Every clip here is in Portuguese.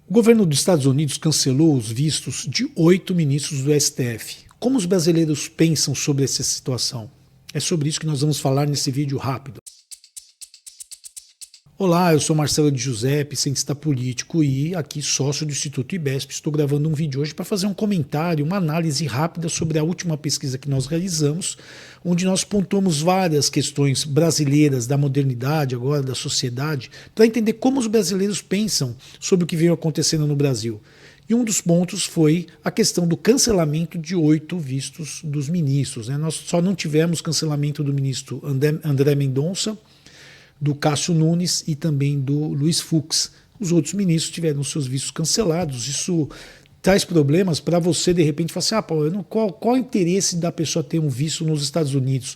O governo dos Estados Unidos cancelou os vistos de 8 ministros do STF. Como os brasileiros pensam sobre essa situação? É sobre isso que nós vamos falar nesse vídeo rápido. Olá, eu sou Marcelo de Giuseppe, cientista político e aqui sócio do Instituto IBESP. Estou gravando um vídeo hoje para fazer um comentário, uma análise rápida sobre a última pesquisa que nós realizamos, onde nós pontuamos várias questões brasileiras da modernidade, agora da sociedade, para entender como os brasileiros pensam sobre o que veio acontecendo no Brasil. E um dos pontos foi a questão do cancelamento de 8 vistos dos ministros. Nós só não tivemos cancelamento do ministro André Mendonça, do Cássio Nunes e também do Luiz Fux. Os outros ministros tiveram seus vistos cancelados. Isso traz problemas para você, de repente, falar assim, Paulo, qual o interesse da pessoa ter um visto nos Estados Unidos?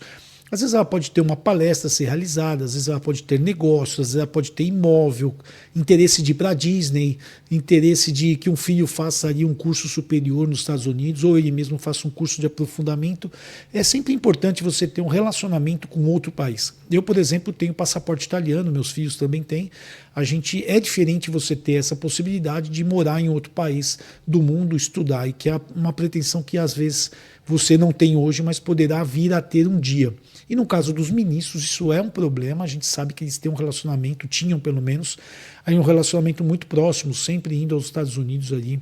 Às vezes ela pode ter uma palestra a ser realizada, às vezes ela pode ter negócios, às vezes ela pode ter imóvel, interesse de ir para a Disney, interesse de que um filho faça ali um curso superior nos Estados Unidos, ou ele mesmo faça um curso de aprofundamento. É sempre importante você ter um relacionamento com outro país. Eu, por exemplo, tenho passaporte italiano, meus filhos também têm. É diferente você ter essa possibilidade de morar em outro país do mundo, estudar, e que é uma pretensão que às vezes você não tem hoje, mas poderá vir a ter um dia. E no caso dos ministros, isso é um problema. A gente sabe que eles têm um relacionamento, tinham pelo menos, aí um relacionamento muito próximo, sempre indo aos Estados Unidos ali,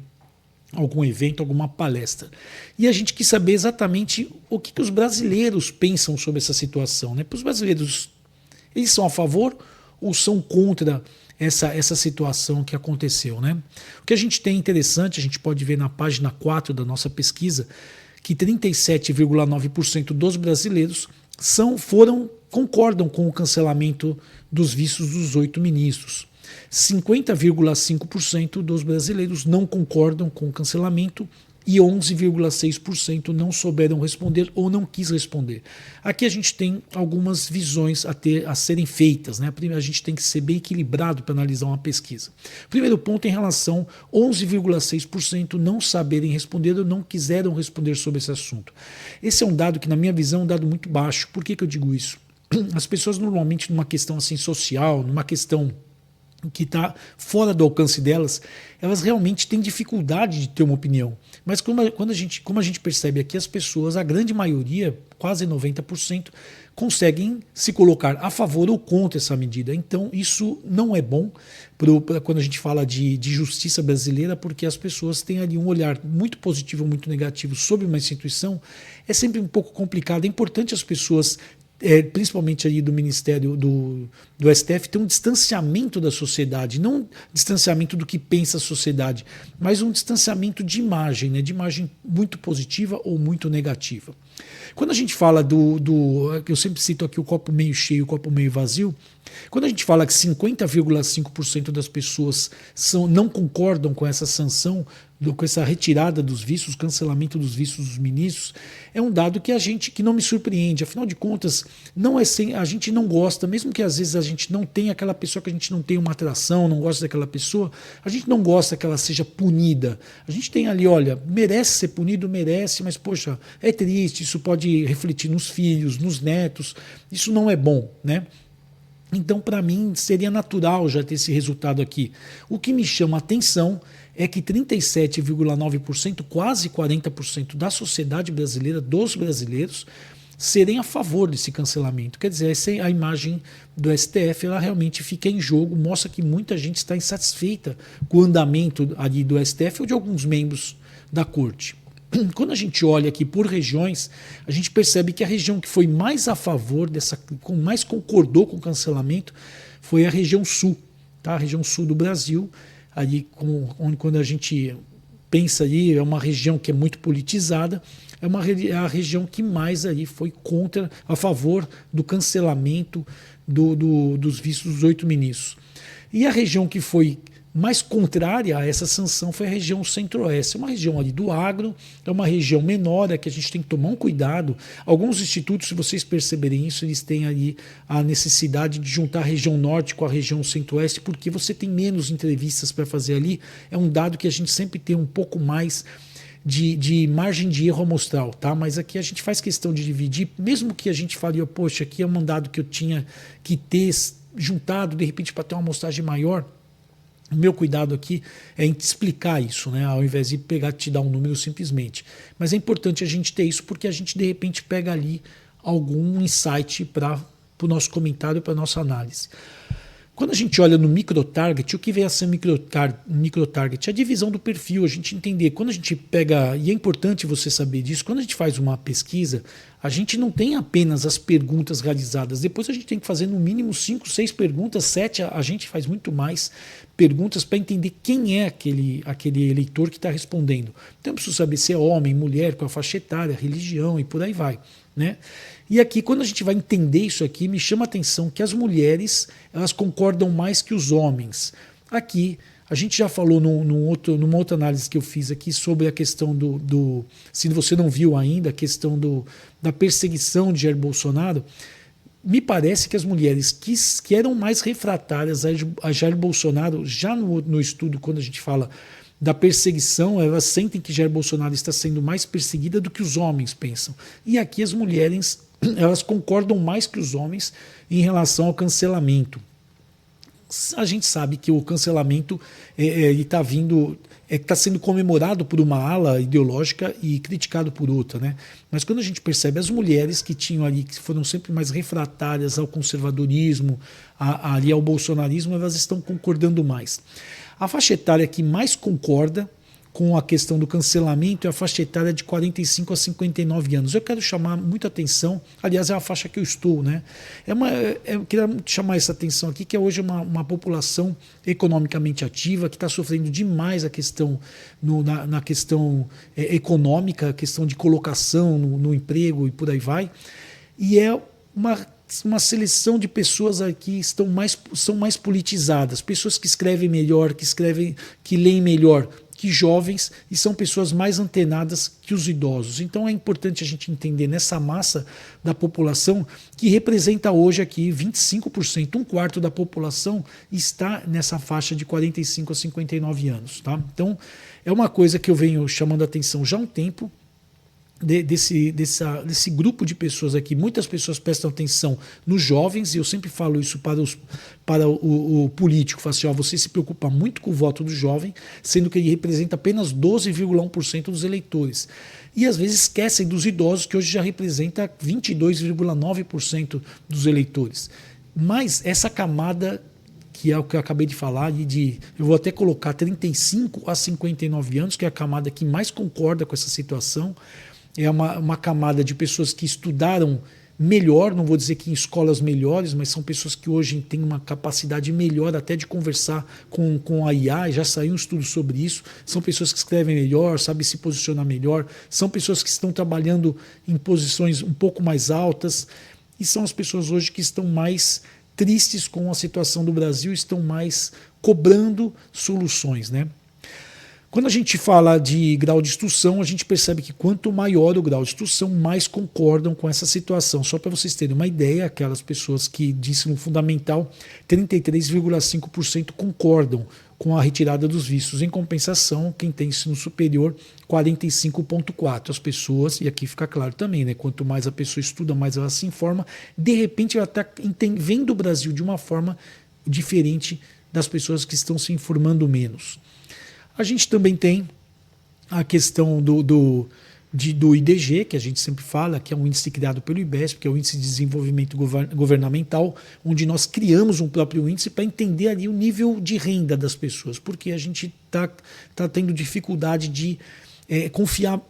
algum evento, alguma palestra. E a gente quis saber exatamente o que os brasileiros pensam sobre essa situação. Para os brasileiros, eles são a favor ou são contra essa situação que aconteceu? O que a gente tem interessante, a gente pode ver na página 4 da nossa pesquisa, que 37,9% dos brasileiros concordam com o cancelamento dos vistos dos 8 ministros. 50,5% dos brasileiros não concordam com o cancelamento e 11,6% não souberam responder ou não quis responder. Aqui a gente tem algumas visões a serem feitas. Primeiro, a gente tem que ser bem equilibrado para analisar uma pesquisa. Primeiro ponto em relação 11,6% não saberem responder ou não quiseram responder sobre esse assunto. Esse é um dado que, na minha visão, é um dado muito baixo. Por que eu digo isso? As pessoas normalmente numa questão assim social, numa questão que está fora do alcance delas, elas realmente têm dificuldade de ter uma opinião. Mas como a gente percebe aqui, as pessoas, a grande maioria, quase 90%, conseguem se colocar a favor ou contra essa medida. Então isso não é bom quando a gente fala de justiça brasileira, porque as pessoas têm ali um olhar muito positivo ou muito negativo sobre uma instituição. É sempre um pouco complicado. É importante as pessoas, principalmente ali do Ministério do STF, ter um distanciamento da sociedade, não um distanciamento do que pensa a sociedade, mas um distanciamento de imagem, de imagem muito positiva ou muito negativa. Quando a gente fala eu sempre cito aqui o copo meio cheio, o copo meio vazio, quando a gente fala que 50,5% das pessoas não concordam com essa sanção, com essa retirada dos vistos, cancelamento dos vistos dos ministros, é um dado que não me surpreende. Afinal de contas, a gente não gosta, mesmo que às vezes a gente não tenha aquela pessoa, que a gente não tem uma atração, não gosta daquela pessoa, a gente não gosta que ela seja punida. A gente tem ali, olha, merece ser punido, merece, mas poxa, é triste, isso pode refletir nos filhos, nos netos, isso não é bom, Então, para mim, seria natural já ter esse resultado aqui. O que me chama a atenção é que 37,9%, quase 40% da sociedade brasileira, dos brasileiros, serem a favor desse cancelamento. Quer dizer, a imagem do STF ela realmente fica em jogo, mostra que muita gente está insatisfeita com o andamento ali do STF ou de alguns membros da corte. Quando a gente olha aqui por regiões, a gente percebe que a região que foi mais a favor mais concordou com o cancelamento, foi a região sul, a região sul do Brasil, ali quando a gente pensa ali, é uma região que é muito politizada, é a região que mais ali foi a favor do cancelamento dos vistos dos 8 ministros. E a região que foi mais contrária a essa sanção foi a região centro-oeste. É uma região ali do agro, é uma região menor, que a gente tem que tomar um cuidado. Alguns institutos, se vocês perceberem isso, eles têm ali a necessidade de juntar a região norte com a região centro-oeste, porque você tem menos entrevistas para fazer ali. É um dado que a gente sempre tem um pouco mais de margem de erro amostral, mas aqui a gente faz questão de dividir, mesmo que a gente fale, poxa, aqui é um dado que eu tinha que ter juntado, de repente, para ter uma amostragem maior. O meu cuidado aqui é em te explicar isso, né? Ao invés de pegar e te dar um número simplesmente. Mas é importante a gente ter isso porque a gente de repente pega ali algum insight para o nosso comentário, para a nossa análise. Quando a gente olha no microtarget, o que vem a ser microtarget? É a divisão do perfil, a gente entender. Quando a gente pega, e é importante você saber disso, quando a gente faz uma pesquisa, a gente não tem apenas as perguntas realizadas. Depois a gente tem que fazer no mínimo 5, 6 perguntas, 7, a gente faz muito mais perguntas para entender quem é aquele eleitor que está respondendo. Então eu preciso saber se é homem, mulher, qual a faixa etária, religião e por aí vai, né? E aqui, quando a gente vai entender isso aqui, me chama a atenção que as mulheres elas concordam mais que os homens. Aqui, a gente já falou numa outra análise que eu fiz aqui sobre a questão se você não viu ainda, a questão da perseguição de Jair Bolsonaro. Me parece que as mulheres que eram mais refratárias a Jair Bolsonaro, já no estudo, quando a gente fala da perseguição, elas sentem que Jair Bolsonaro está sendo mais perseguida do que os homens pensam. E aqui as mulheres elas concordam mais que os homens em relação ao cancelamento. A gente sabe que o cancelamento está sendo comemorado por uma ala ideológica e criticado por outra, né? Mas quando a gente percebe as mulheres que tinham ali, que foram sempre mais refratárias ao conservadorismo, ali ao bolsonarismo, elas estão concordando mais. A faixa etária que mais concorda com a questão do cancelamento é a faixa etária de 45 a 59 anos. Eu quero chamar muita atenção, aliás, é a faixa que eu estou, né? Eu queria chamar essa atenção aqui, que é hoje uma população economicamente ativa, que está sofrendo demais a questão na questão econômica, a questão de colocação no emprego e por aí vai. E é uma seleção de pessoas aqui são mais politizadas, pessoas que escrevem melhor, que leem melhor que jovens e são pessoas mais antenadas que os idosos. Então é importante a gente entender nessa massa da população que representa hoje aqui 25%, um quarto da população está nessa faixa de 45 a 59 anos. Tá? Então é uma coisa que eu venho chamando a atenção já há um tempo, desse grupo de pessoas aqui. Muitas pessoas prestam atenção nos jovens, e eu sempre falo isso para o político, falo assim, você se preocupa muito com o voto do jovem, sendo que ele representa apenas 12,1% dos eleitores. E às vezes esquecem dos idosos, que hoje já representa 22,9% dos eleitores. Mas essa camada, que é o que eu acabei de falar, eu vou até colocar 35 a 59 anos, que é a camada que mais concorda com essa situação, é uma camada de pessoas que estudaram melhor, não vou dizer que em escolas melhores, mas são pessoas que hoje têm uma capacidade melhor até de conversar com a IA, já saiu um estudo sobre isso, são pessoas que escrevem melhor, sabem se posicionar melhor, são pessoas que estão trabalhando em posições um pouco mais altas, e são as pessoas hoje que estão mais tristes com a situação do Brasil, estão mais cobrando soluções, né? Quando a gente fala de grau de instrução, a gente percebe que quanto maior o grau de instrução, mais concordam com essa situação. Só para vocês terem uma ideia, aquelas pessoas que de ensino fundamental, 33,5% concordam com a retirada dos vistos. Em compensação, quem tem ensino superior, 45,4%. As pessoas, e aqui fica claro também, né? Quanto mais a pessoa estuda, mais ela se informa, de repente ela está vendo o Brasil de uma forma diferente das pessoas que estão se informando menos. A gente também tem a questão do IDG, que a gente sempre fala, que é um índice criado pelo IBESP, que é o Índice de Desenvolvimento Governamental, onde nós criamos um próprio índice para entender ali o nível de renda das pessoas, porque a gente tá tendo dificuldade de confiar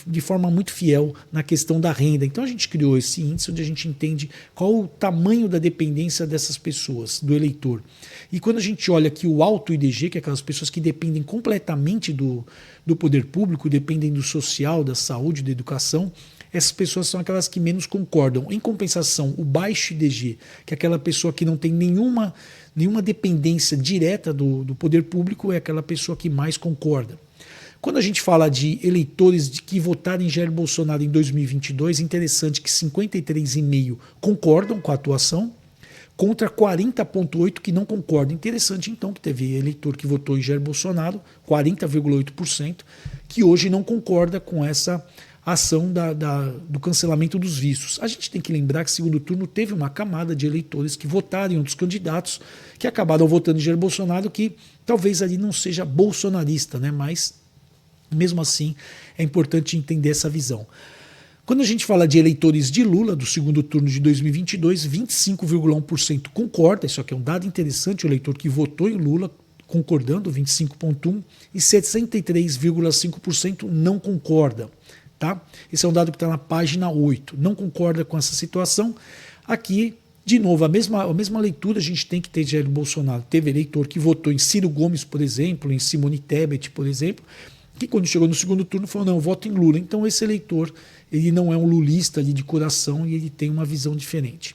de forma muito fiel na questão da renda. Então a gente criou esse índice onde a gente entende qual o tamanho da dependência dessas pessoas, do eleitor. E quando a gente olha aqui o alto IDG, que é aquelas pessoas que dependem completamente do poder público, dependem do social, da saúde, da educação, essas pessoas são aquelas que menos concordam. Em compensação, o baixo IDG, que é aquela pessoa que não tem nenhuma dependência direta do poder público, é aquela pessoa que mais concorda. Quando a gente fala de eleitores que votaram em Jair Bolsonaro em 2022, é interessante que 53,5% concordam com a atuação, contra 40,8% que não concordam. Interessante, então, que teve eleitor que votou em Jair Bolsonaro, 40,8%, que hoje não concorda com essa a ação do cancelamento dos vistos. A gente tem que lembrar que segundo turno teve uma camada de eleitores que votaram em um dos candidatos que acabaram votando em Jair Bolsonaro, que talvez ali não seja bolsonarista, né? Mas mesmo assim é importante entender essa visão. Quando a gente fala de eleitores de Lula do segundo turno de 2022, 25,1% concorda, isso aqui é um dado interessante, o eleitor que votou em Lula concordando, 25,1%, e 63,5% não concorda. Tá? Esse é um dado que está na página 8. Não concorda com essa situação. Aqui, de novo, a mesma leitura a gente tem que ter de Jair Bolsonaro. Teve eleitor que votou em Ciro Gomes, por exemplo, em Simone Tebet, por exemplo, que quando chegou no segundo turno falou, não, eu voto em Lula. Então esse eleitor, ele não é um lulista ali de coração e ele tem uma visão diferente.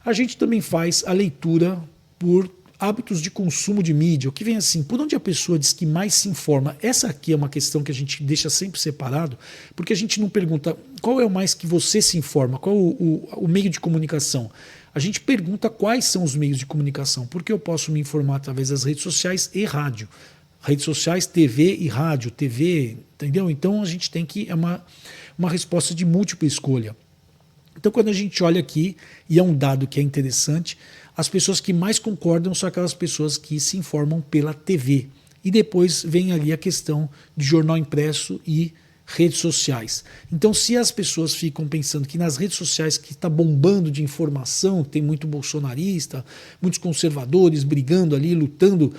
A gente também faz a leitura por hábitos de consumo de mídia, o que vem assim, por onde a pessoa diz que mais se informa. Essa aqui é uma questão que a gente deixa sempre separado, porque a gente não pergunta qual é o mais que você se informa, qual é o meio de comunicação. A gente pergunta quais são os meios de comunicação, porque eu posso me informar através das redes sociais e rádio. Redes sociais, TV e rádio, TV, entendeu? Então a gente tem que, é uma resposta de múltipla escolha. Então quando a gente olha aqui, e é um dado que é interessante, as pessoas que mais concordam são aquelas pessoas que se informam pela TV. E depois vem ali a questão de jornal impresso e redes sociais. Então, se as pessoas ficam pensando que nas redes sociais que está bombando de informação, tem muito bolsonarista, muitos conservadores brigando ali, lutando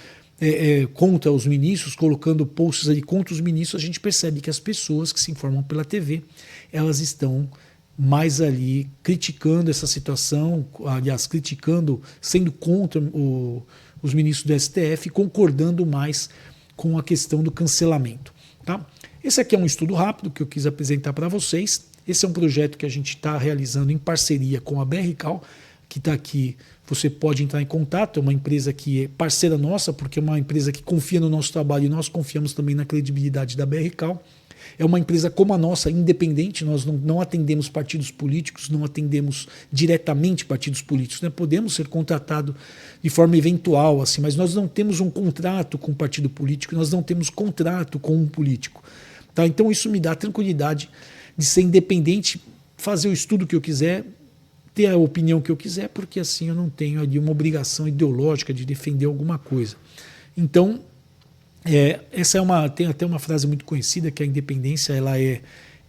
contra os ministros, colocando posts ali contra os ministros, a gente percebe que as pessoas que se informam pela TV, elas estão mais ali criticando essa situação, aliás, criticando, sendo contra os ministros do STF, concordando mais com a questão do cancelamento. Tá? Esse aqui é um estudo rápido que eu quis apresentar para vocês. Esse é um projeto que a gente está realizando em parceria com a BRCal, que está aqui. Você pode entrar em contato, é uma empresa que é parceira nossa, porque é uma empresa que confia no nosso trabalho e nós confiamos também na credibilidade da BRCal. É uma empresa como a nossa, independente, nós não atendemos partidos políticos, não atendemos diretamente partidos políticos, né? Podemos ser contratados de forma eventual, assim, mas nós não temos um contrato com um partido político, nós não temos contrato com um político. Tá? Então isso me dá a tranquilidade de ser independente, fazer o estudo que eu quiser, ter a opinião que eu quiser, porque assim eu não tenho ali uma obrigação ideológica de defender alguma coisa. Então, tem até uma frase muito conhecida, que a independência ela é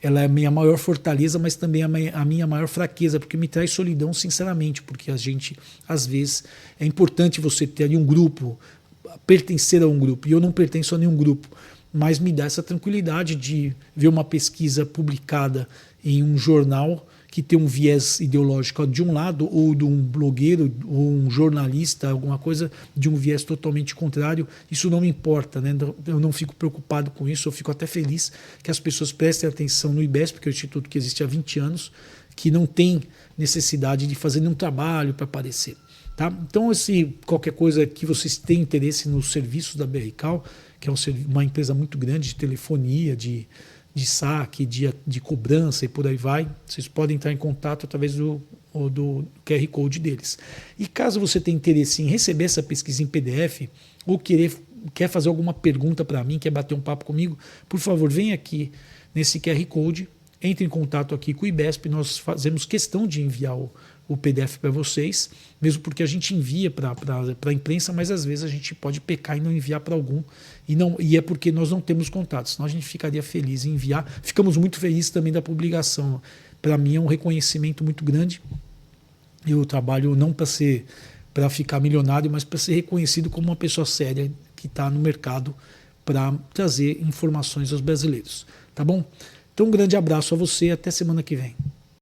a minha maior fortaleza, mas também a minha maior fraqueza, porque me traz solidão, sinceramente, porque a gente, às vezes, é importante você ter ali um grupo, pertencer a um grupo, e eu não pertenço a nenhum grupo, mas me dá essa tranquilidade de ver uma pesquisa publicada em um jornal que tem um viés ideológico de um lado, ou de um blogueiro, ou um jornalista, alguma coisa de um viés totalmente contrário, isso não me importa, né? Eu não fico preocupado com isso, eu fico até feliz que as pessoas prestem atenção no IBESP, que é o instituto que existe há 20 anos, que não tem necessidade de fazer nenhum trabalho para aparecer. Tá? Então, qualquer coisa que vocês tenham interesse nos serviços da BRCal, que é uma empresa muito grande de telefonia, de saque, de cobrança e por aí vai, vocês podem entrar em contato através do QR Code deles. E caso você tenha interesse em receber essa pesquisa em PDF ou quer fazer alguma pergunta para mim, quer bater um papo comigo, por favor, vem aqui nesse QR Code, entre em contato aqui com o IBESP, nós fazemos questão de enviar o PDF para vocês, mesmo porque a gente envia para a imprensa, mas às vezes a gente pode pecar e não enviar para algum, e é porque nós não temos contato, senão a gente ficaria feliz em enviar. Ficamos muito felizes também da publicação. Para mim é um reconhecimento muito grande. Eu trabalho não para ficar milionário, mas para ser reconhecido como uma pessoa séria que está no mercado para trazer informações aos brasileiros. Tá bom? Então um grande abraço a você, até semana que vem.